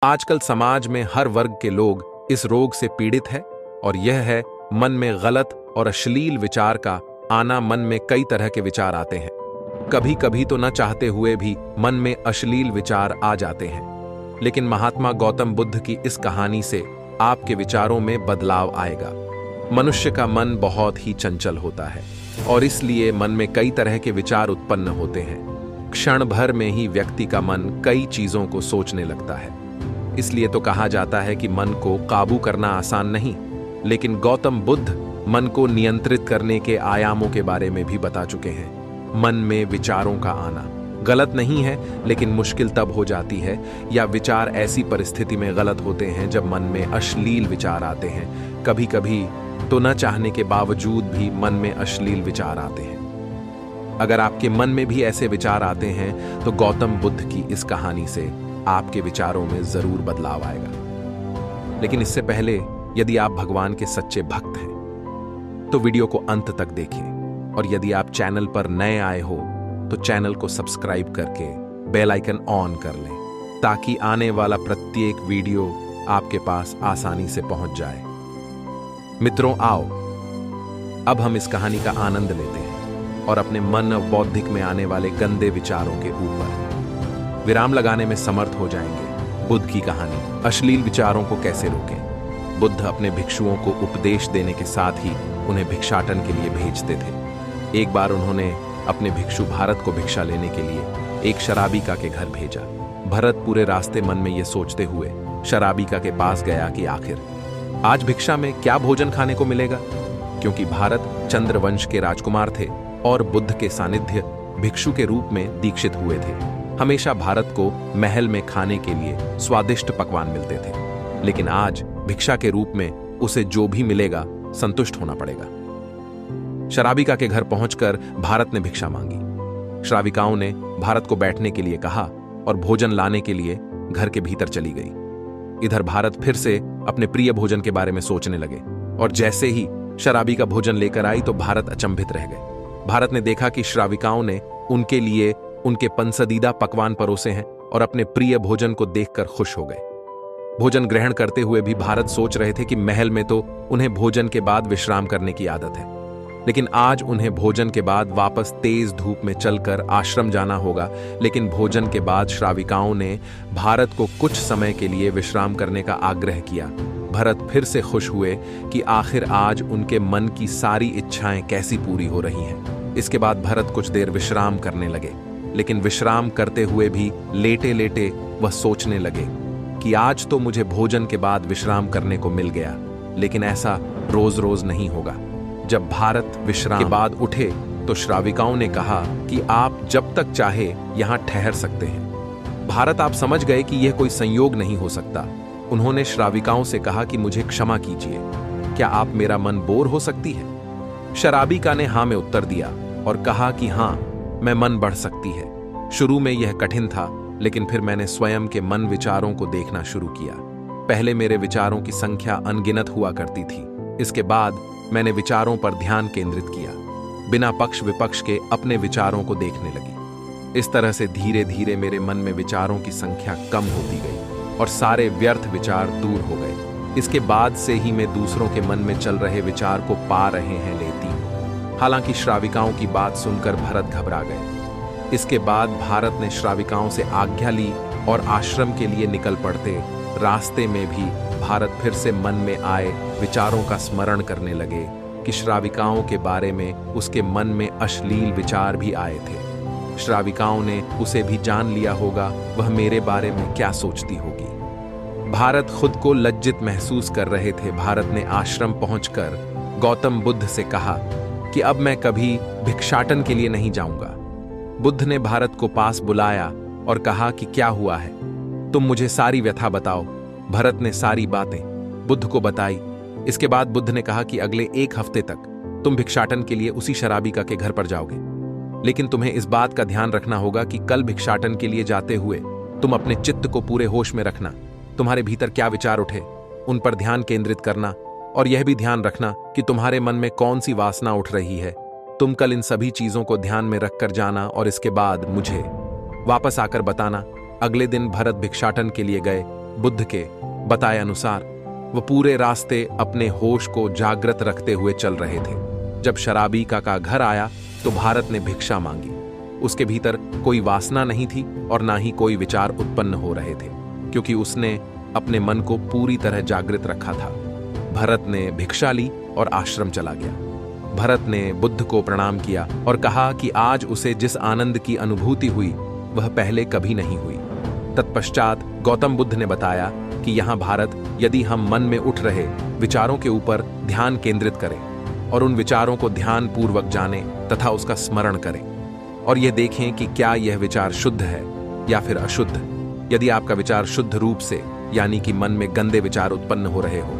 आजकल समाज में हर वर्ग के लोग इस रोग से पीड़ित है और यह है मन में गलत और अश्लील विचार का आना। मन में कई तरह के विचार आते हैं, कभी कभी तो न चाहते हुए भी मन में अश्लील विचार आ जाते हैं। लेकिन महात्मा गौतम बुद्ध की इस कहानी से आपके विचारों में बदलाव आएगा। मनुष्य का मन बहुत ही चंचल होता है और इसलिए मन में कई तरह के विचार उत्पन्न होते हैं। क्षण भर में ही व्यक्ति का मन कई चीजों को सोचने लगता है। इसलिए तो कहा जाता है कि मन को काबू करना आसान नहीं, लेकिन गौतम बुद्ध मन को नियंत्रित करने के आयामों के बारे में भी बता चुके हैं। मन में विचारों का आना गलत नहीं है, लेकिन मुश्किल तब हो जाती है या विचार ऐसी परिस्थिति में गलत होते हैं जब मन में अश्लील विचार आते हैं। कभी कभी तो न चाहने के बावजूद भी मन में अश्लील विचार आते हैं। अगर आपके मन में भी ऐसे विचार आते हैं तो गौतम बुद्ध की इस कहानी से आपके विचारों में जरूर बदलाव आएगा। लेकिन इससे पहले यदि आप भगवान के सच्चे भक्त हैं तो वीडियो को अंत तक देखें, और यदि आप चैनल पर नए आए हो तो चैनल को सब्सक्राइब करके बेल आइकन ऑन कर लें, ताकि आने वाला प्रत्येक वीडियो आपके पास आसानी से पहुंच जाए। मित्रों, आओ अब हम इस कहानी का आनंद लेते हैं और अपने मन और बौद्धिक में आने वाले गंदे विचारों के ऊपर विराम लगाने में समर्थ हो जाएंगे। बुद्ध की कहानी, अश्लील विचारों को कैसे रोकें। बुद्ध अपने भिक्षुओं को उपदेश देने के साथ ही उन्हें भिक्षाटन के लिए भेजते थे। एक बार उन्होंने अपने भिक्षु भरत को भिक्षा लेने के लिए एक शराबिका के घर भेजा। भरत पूरे रास्ते मन में यह सोचते हुए शराबिका के पास गया कि आखिर आज भिक्षा में क्या भोजन खाने को मिलेगा, क्योंकि भारत चंद्रवंश के राजकुमार थे और बुद्ध के सानिध्य भिक्षु के रूप में दीक्षित हुए थे। हमेशा भारत को महल में खाने के लिए स्वादिष्ट पकवान मिलते थे, लेकिन आज भिक्षा के रूप में उसे जो भी मिलेगा संतुष्ट होना पड़ेगा। शराबिका के घर पहुंचकर भारत ने भिक्षा मांगी। श्राविकाओं ने भारत को बैठने के लिए कहा और भोजन लाने के लिए घर के भीतर चली गई। इधर भारत फिर से अपने प्रिय भोजन के बारे में सोचने लगे, और जैसे ही शराबिका भोजन लेकर आई तो भारत अचंभित रह गए। भारत ने देखा कि श्राविकाओं ने उनके लिए उनके पसंदीदा पकवान परोसे हैं और अपने प्रिय भोजन को देखकर खुश हो गए। भोजन ग्रहण करते हुए भी भारत सोच रहे थे कि महल में तो उन्हें भोजन के बाद विश्राम करने की आदत है, लेकिन आज उन्हें भोजन के बाद वापस तेज धूप में चलकर आश्रम जाना होगा। लेकिन भोजन के बाद श्राविकाओं ने भारत को कुछ समय के लिए विश्राम करने का आग्रह किया। भरत फिर से खुश हुए कि आखिर आज उनके मन की सारी इच्छाएं कैसी पूरी हो रही हैं। इसके बाद भरत कुछ देर विश्राम करने लगे, लेकिन विश्राम करते हुए भी लेटे लेटे वह सोचने लगे कि आज तो मुझे भोजन के बाद विश्राम करने को मिल गया, लेकिन ऐसा रोज रोज नहीं होगा। जब भारत विश्राम के बाद उठे तो श्राविकाओं ने कहा कि आप जब तक चाहे यहां ठहर सकते हैं। भारत आप समझ गए कि यह कोई संयोग नहीं हो सकता। उन्होंने श्राविकाओं से कहा कि मुझे क्षमा कीजिए, क्या आप मेरा मन बोर हो सकती है। शराबिका ने हाँ में उत्तर दिया और कहा कि हाँ, मैं मन बढ़ सकती है। शुरू में यह कठिन था, लेकिन फिर मैंने स्वयं के मन विचारों को देखना शुरू किया। पहले मेरे विचारों की संख्या अनगिनत हुआ करती थी। इसके बाद मैंने विचारों पर ध्यान केंद्रित किया, बिना पक्ष विपक्ष के अपने विचारों को देखने लगी। इस तरह से धीरे धीरे मेरे मन में विचारों की संख्या कम होती गई और सारे व्यर्थ विचार दूर हो गए। इसके बाद से ही मैं दूसरों के मन में चल रहे विचार को पा रहे हैं लेती। हालांकि श्राविकाओं की बात सुनकर भरत घबरा गए। इसके बाद भारत ने श्राविकाओं से आज्ञा ली और आश्रम के लिए निकल पड़ते। रास्ते में भी भारत फिर से मन में आए विचारों का स्मरण करने लगे कि श्राविकाओं के बारे में उसके मन में अश्लील विचार भी आए थे। श्राविकाओं ने उसे भी जान लिया होगा वह मेरे बारे में क्या सोचती होगी। भारत खुद को लज्जित महसूस कर रहे थे। भारत ने आश्रम पहुंचकर गौतम बुद्ध से कहा कि अब मैं कभी भिक्षाटन के लिए नहीं जाऊंगा। बुद्ध ने भारत को पास बुलाया और कहा कि क्या हुआ है, तुम मुझे सारी व्यथा बताओ। भरत ने सारी बातें बुद्ध को बताई। इसके बाद बुद्ध ने कहा कि अगले 1 हफ्ते तक तुम भिक्षाटन के लिए उसी शराबिका के घर पर जाओगे, लेकिन तुम्हें इस बात का ध्यान रखना होगा कि कल भिक्षाटन के लिए जाते हुए तुम अपने चित्त को पूरे होश में रखना। तुम्हारे भीतर क्या विचार उठे उन पर ध्यान केंद्रित करना, और यह भी ध्यान रखना कि तुम्हारे मन में कौन सी वासना उठ रही है। तुम कल इन सभी चीजों को ध्यान में रखकर जाना और इसके बाद मुझे वापस आकर बताना। अगले दिन भरत भिक्षाटन के लिए गए बुद्ध के बताए अनुसार वो पूरे रास्ते अपने होश को जागृत रखते हुए चल रहे थे। जब शराबी का घर आया तो भारत ने भिक्षा मांगी। उसके भीतर कोई वासना नहीं थी और ना ही कोई विचार उत्पन्न हो रहे थे, क्योंकि उसने अपने मन को पूरी तरह जागृत रखा था। भरत ने भिक्षा ली और आश्रम चला गया। भरत ने बुद्ध को प्रणाम किया और कहा कि आज उसे जिस आनंद की अनुभूति हुई वह पहले कभी नहीं हुई। तत्पश्चात गौतम बुद्ध ने बताया कि यहाँ भारत, यदि हम मन में उठ रहे विचारों के ऊपर ध्यान केंद्रित करें और उन विचारों को ध्यान पूर्वक जानें तथा उसका स्मरण करें और यह देखें कि क्या यह विचार शुद्ध है या फिर अशुद्ध। यदि आपका विचार शुद्ध रूप से यानी कि मन में गंदे विचार उत्पन्न हो रहे हो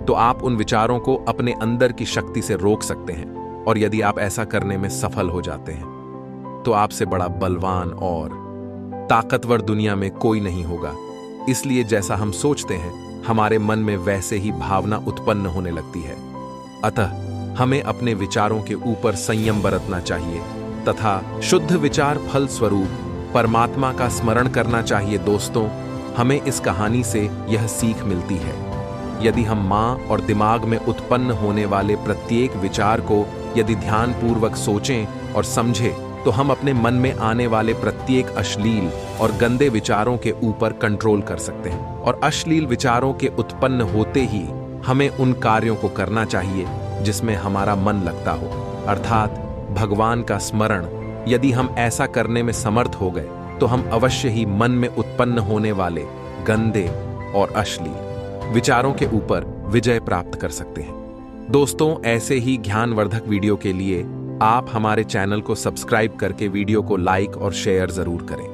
तो आप उन विचारों को अपने अंदर की शक्ति से रोक सकते हैं, और यदि आप ऐसा करने में सफल हो जाते हैं तो आपसे बड़ा बलवान और ताकतवर दुनिया में कोई नहीं होगा। इसलिए जैसा हम सोचते हैं हमारे मन में वैसे ही भावना उत्पन्न होने लगती है। अतः हमें अपने विचारों के ऊपर संयम बरतना चाहिए तथा शुद्ध विचार फल स्वरूप परमात्मा का स्मरण करना चाहिए। दोस्तों, हमें इस कहानी से यह सीख मिलती है, यदि हम मां और दिमाग में उत्पन्न होने वाले प्रत्येक विचार को यदि ध्यानपूर्वक सोचें और समझें तो हम अपने मन में आने वाले प्रत्येक अश्लील और गंदे विचारों के ऊपर कंट्रोल कर सकते हैं। और अश्लील विचारों के उत्पन्न होते ही हमें उन कार्यों को करना चाहिए जिसमें हमारा मन लगता हो, अर्थात भगवान का स्मरण। यदि हम ऐसा करने में समर्थ हो गए तो हम अवश्य ही मन में उत्पन्न होने वाले गंदे और अश्लील विचारों के ऊपर विजय प्राप्त कर सकते हैं। दोस्तों, ऐसे ही ज्ञानवर्धक वीडियो के लिए आप हमारे चैनल को सब्सक्राइब करके वीडियो को लाइक और शेयर जरूर करें।